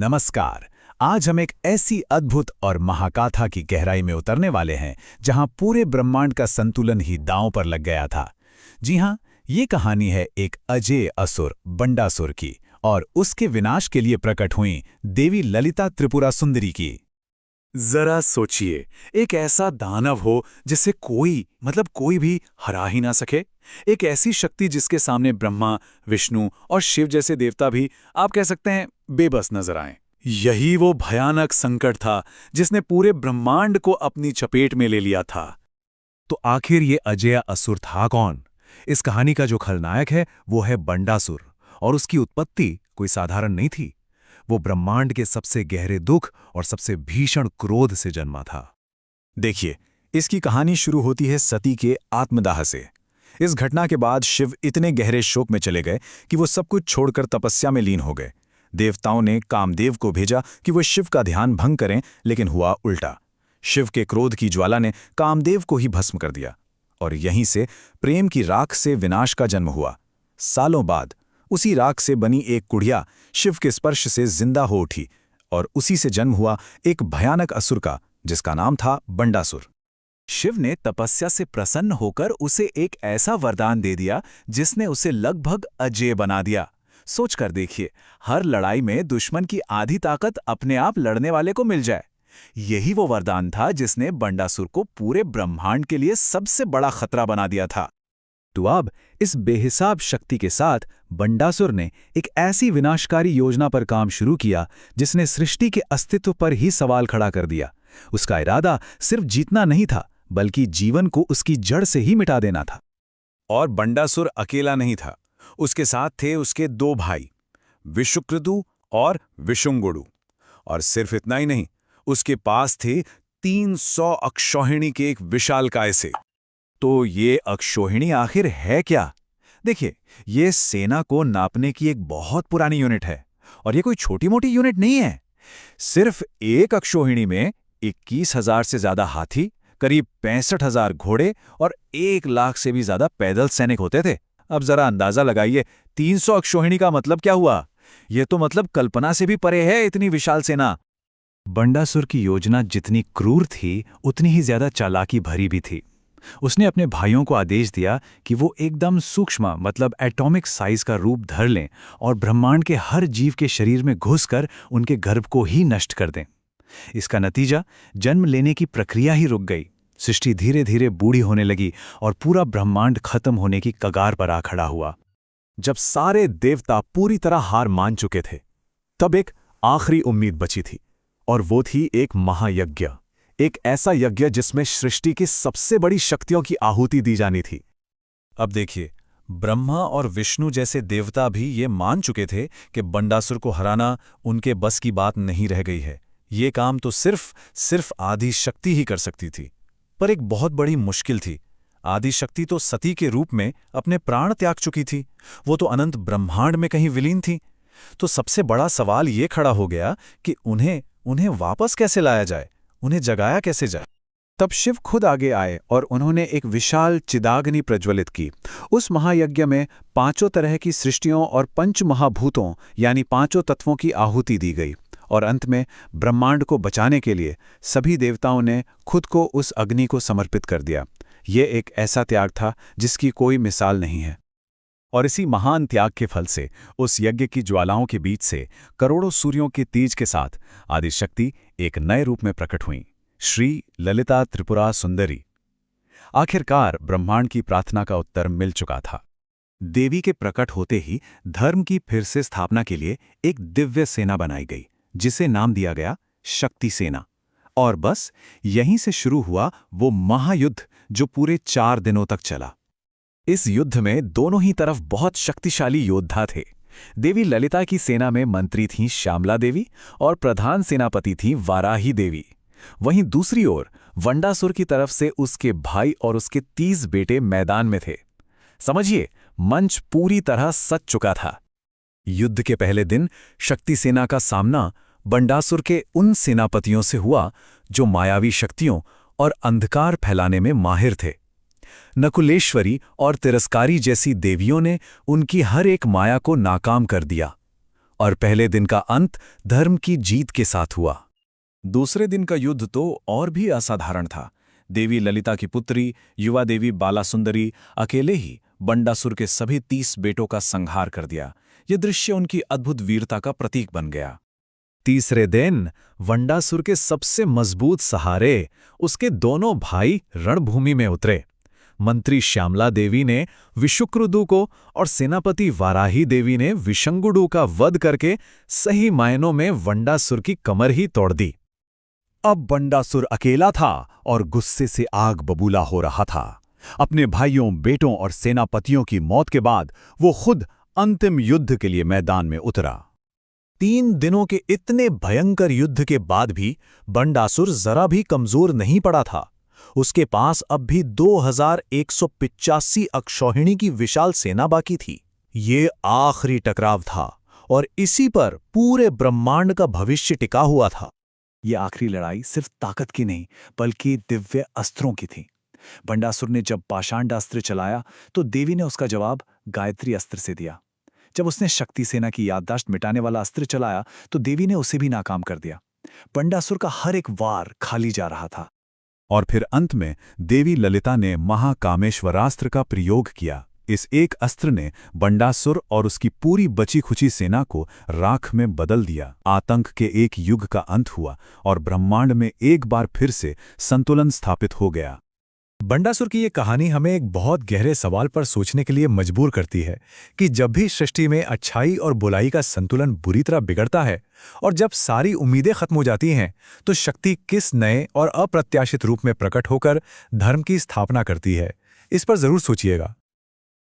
नमस्कार। आज हम एक ऐसी अद्भुत और महाकाथा की गहराई में उतरने वाले हैं जहां पूरे ब्रह्मांड का संतुलन ही दांव पर लग गया था। जी हां, ये कहानी है एक अजेय असुर बंडासुर की और उसके विनाश के लिए प्रकट हुई देवी ललिता त्रिपुरा सुंदरी की। जरा सोचिए, एक ऐसा दानव हो जिसे कोई भी हरा ही ना सके। एक ऐसी शक्ति जिसके सामने ब्रह्मा, विष्णु और शिव जैसे देवता भी आप कह सकते हैं बेबस नजर आए। यही वो भयानक संकट था जिसने पूरे ब्रह्मांड को अपनी चपेट में ले लिया था। तो आखिर ये अजेय असुर था कौन? इस कहानी का जो खलनायक है वो है बंडासुर, और उसकी उत्पत्ति कोई साधारण नहीं थी। वो ब्रह्मांड के सबसे गहरे दुख और सबसे भीषण क्रोध से जन्मा था। देखिए, इसकी कहानी शुरू होती है सती के आत्मदाह से। इस घटना के बाद शिव इतने गहरे शोक में चले गए कि वो सब कुछ छोड़कर तपस्या में लीन हो गए। देवताओं ने कामदेव को भेजा कि वो शिव का ध्यान भंग करें, लेकिन हुआ उल्टा। शिव के क्रोध की ज्वाला ने कामदेव को ही भस्म कर दिया, और यहीं से प्रेम की राख से विनाश का जन्म हुआ। सालों बाद उसी राख से बनी एक कुड़िया शिव के स्पर्श से जिंदा हो उठी, और उसी से जन्म हुआ एक भयानक असुर का, जिसका नाम था बंडासुर। शिव ने तपस्या से प्रसन्न होकर उसे एक ऐसा वरदान दे दिया जिसने उसे लगभग अजेय बना दिया। सोच कर देखिए, हर लड़ाई में दुश्मन की आधी ताकत अपने आप लड़ने वाले को मिल जाए। यही वो वरदान था जिसने बंडासुर को पूरे ब्रह्मांड के लिए सबसे बड़ा खतरा बना दिया था। तो अब इस बेहिसाब शक्ति के साथ बंडासुर ने एक ऐसी विनाशकारी योजना पर काम शुरू किया जिसने सृष्टि के अस्तित्व पर ही सवाल खड़ा कर दिया। उसका इरादा सिर्फ जीतना नहीं था, बल्कि जीवन को उसकी जड़ से ही मिटा देना था। और बंडासुर अकेला नहीं था, उसके साथ थे उसके दो भाई, विशुक्रतु और विशुंगुडु। और सिर्फ इतना ही नहीं, उसके पास थे 300 अक्षौहिणी के एक विशालकाय से। तो ये अक्षौहिणी आखिर है क्या? देखिए, ये सेना को नापने की एक बहुत पुरानी यूनिट है, और ये कोई छोटी मोटी यूनिट नहीं है। सिर्फ एक अक्षौहिणी में 21,000 से ज्यादा हाथी, करीब 65,000 घोड़े और 1 लाख से भी ज्यादा पैदल सैनिक होते थे। अब जरा अंदाजा लगाइए, 300 अक्षौहिणी का मतलब क्या हुआ? ये तो मतलब कल्पना से भी परे है इतनी विशाल सेना। बंडासुर की योजना जितनी क्रूर थी, उतनी ही ज्यादा चालाकी भरी भी थी। उसने अपने भाइयों को आदेश दिया कि वो एकदम सूक्ष्म मतलब एटॉमिक साइज का रूप धर लें और ब्रह्मांड के हर जीव के शरीर में घुसकर उनके गर्भ को ही नष्ट कर दें। इसका नतीजा, जन्म लेने की प्रक्रिया ही रुक गई। सृष्टि धीरे धीरे बूढ़ी होने लगी और पूरा ब्रह्मांड खत्म होने की कगार पर आ खड़ा हुआ। जब सारे देवता पूरी तरह हार मान चुके थे, तब एक आखिरी उम्मीद बची थी, और वो थी एक महायज्ञ। एक ऐसा यज्ञ जिसमें सृष्टि की सबसे बड़ी शक्तियों की आहुति दी जानी थी। अब देखिए, ब्रह्मा और विष्णु जैसे देवता भी ये मान चुके थे कि बंडासुर को हराना उनके बस की बात नहीं रह गई है। ये काम तो सिर्फ आदि शक्ति ही कर सकती थी। पर एक बहुत बड़ी मुश्किल थी। आदि शक्ति तो सती के रूप में अपने प्राण त्याग चुकी थी। वो तो अनंत ब्रह्मांड में कहीं विलीन थी। तो सबसे बड़ा सवाल ये खड़ा हो गया कि उन्हें वापस कैसे लाया जाए, उन्हें जगाया कैसे जाए। तब शिव खुद आगे आए और उन्होंने एक विशाल चिदाग्नि प्रज्वलित की। उस महायज्ञ में 5 तरह की सृष्टियों और 5 महाभूतों यानी 5 तत्वों की आहुति दी गई, और अंत में ब्रह्मांड को बचाने के लिए सभी देवताओं ने खुद को उस अग्नि को समर्पित कर दिया। ये एक ऐसा त्याग था जिसकी कोई मिसाल नहीं है। और इसी महान त्याग के फल से, उस यज्ञ की ज्वालाओं के बीच से करोड़ों सूर्यों के तेज के साथ आदिशक्ति एक नए रूप में प्रकट हुई, श्री ललिता त्रिपुरा सुंदरी। आखिरकार ब्रह्मांड की प्रार्थना का उत्तर मिल चुका था। देवी के प्रकट होते ही धर्म की फिर से स्थापना के लिए एक दिव्य सेना बनाई गई, जिसे नाम दिया गया शक्ति सेना। और बस यहीं से शुरू हुआ वो महायुद्ध जो पूरे 4 दिनों तक चला। इस युद्ध में दोनों ही तरफ बहुत शक्तिशाली योद्धा थे। देवी ललिता की सेना में मंत्री थीं श्यामला देवी और प्रधान सेनापति थीं वाराही देवी। वहीं दूसरी ओर बंडासुर की तरफ से उसके भाई और उसके 30 बेटे मैदान में थे। समझिए, मंच पूरी तरह सज चुका था। युद्ध के पहले दिन शक्ति सेना का सामना बंडासुर के उन सेनापतियों से हुआ जो मायावी शक्तियों और अंधकार फैलाने में माहिर थे। नकुलेश्वरी और तिरस्कारी जैसी देवियों ने उनकी हर एक माया को नाकाम कर दिया, और पहले दिन का अंत धर्म की जीत के साथ हुआ। दूसरे दिन का युद्ध तो और भी असाधारण था। देवी ललिता की पुत्री युवा देवी बालासुंदरी अकेले ही बंडासुर के सभी 30 बेटों का संहार कर दिया। यह दृश्य उनकी अद्भुत वीरता का प्रतीक बन गया। तीसरे दिन वंडासुर के सबसे मजबूत सहारे उसके दोनों भाई रणभूमि में उतरे। मंत्री श्यामला देवी ने विशुक्रदु को और सेनापति वाराही देवी ने विशंगुडु का वध करके सही मायनों में वंडासुर की कमर ही तोड़ दी। अब बंडासुर अकेला था और गुस्से से आग बबूला हो रहा था। अपने भाइयों, बेटों और सेनापतियों की मौत के बाद वो खुद अंतिम युद्ध के लिए मैदान में उतरा। 3 दिनों के इतने भयंकर युद्ध के बाद भी बंडासुर जरा भी कमजोर नहीं पड़ा था। उसके पास अब भी 2185 अक्षौहिणी की विशाल सेना बाकी थी। ये आखिरी टकराव था और इसी पर पूरे ब्रह्मांड का भविष्य टिका हुआ था। ये आखिरी लड़ाई सिर्फ ताकत की नहीं बल्कि दिव्य अस्त्रों की थी। बंडासुर ने जब पाषांड अस्त्र चलाया तो देवी ने उसका जवाब गायत्री अस्त्र से दिया। जब उसने शक्ति सेना की याददाश्त मिटाने वाला अस्त्र चलाया तो देवी ने उसे भी नाकाम कर दिया। बंडासुर का हर एक वार खाली जा रहा था। और फिर अंत में देवी ललिता ने महाकामेश्वरास्त्र का प्रयोग किया। इस एक अस्त्र ने बंडासुर और उसकी पूरी बची खुची सेना को राख में बदल दिया। आतंक के एक युग का अंत हुआ और ब्रह्मांड में एक बार फिर से संतुलन स्थापित हो गया। बंडासुर की ये कहानी हमें एक बहुत गहरे सवाल पर सोचने के लिए मजबूर करती है कि जब भी सृष्टि में अच्छाई और बुराई का संतुलन बुरी तरह बिगड़ता है और जब सारी उम्मीदें खत्म हो जाती हैं, तो शक्ति किस नए और अप्रत्याशित रूप में प्रकट होकर धर्म की स्थापना करती है। इस पर जरूर सोचिएगा।